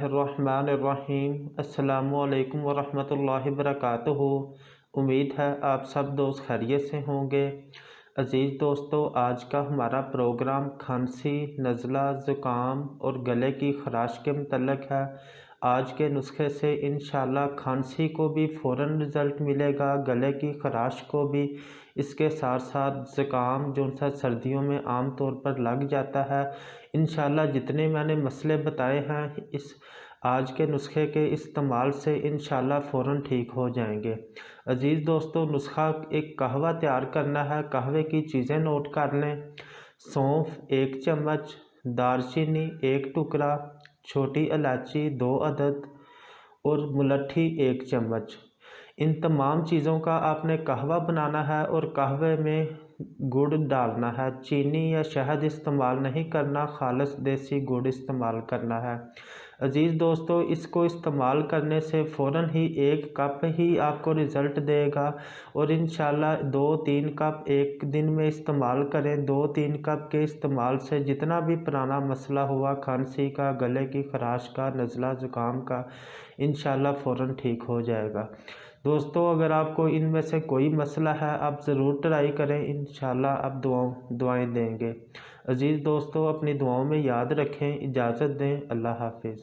बिस्मिल्लाहिर्रहमानिर्रहीम। अस्सलामुअलैकुम वरहमतुल्लाहि वबरकातुहू। उम्मीद है आप सब दोस्त खैरियत से होंगे। अज़ीज़ दोस्तों, आज का हमारा प्रोग्राम खांसी, नज़ला, ज़ुकाम और गले की ख़राश के मतलब है। आज के नुस्खे से इंशाल्लाह खांसी को भी फ़ौरन रिज़ल्ट मिलेगा, गले की ख़राश को भी। इसके साथ साथ ज़ुकाम जो सा सर्दियों में आम तौर पर लग जाता है, इंशाल्लाह जितने मैंने मसले बताए हैं इस आज के नुस्खे के इस्तेमाल से इंशाल्लाह फ़ौरन ठीक हो जाएंगे। अज़ीज़ दोस्तों, नुस्खा एक कहवा तैयार करना है। कहवे की चीज़ें नोट कर लें। सौंफ 1 चम्मच, दालचीनी 1 टुकड़ा, छोटी इलायची 2 अदद और मुलट्ठी 1 चम्मच। इन तमाम चीज़ों का आपने कहवा बनाना है और कहवे में गुड़ डालना है। चीनी या शहद इस्तेमाल नहीं करना, खालिस देसी गुड़ इस्तेमाल करना है। अज़ीज़ दोस्तों, इसको इस्तेमाल करने से फ़ौरन ही 1 कप ही आपको रिज़ल्ट देगा और इंशाल्लाह 2-3 कप एक दिन में इस्तेमाल करें। 2-3 कप के इस्तेमाल से जितना भी पुराना मसला हुआ खांसी का, गले की ख़राश का, नज़ला ज़ुकाम का, इंशाल्लाह फ़ौरन ठीक हो जाएगा। दोस्तों, अगर आपको इनमें से कोई मसला है आप ज़रूर ट्राई करें, इंशाल्लाह आप दुआएं देंगे। अज़ीज़ दोस्तों, अपनी दुआओं में याद रखें। इजाज़त दें। अल्लाह हाफिज़।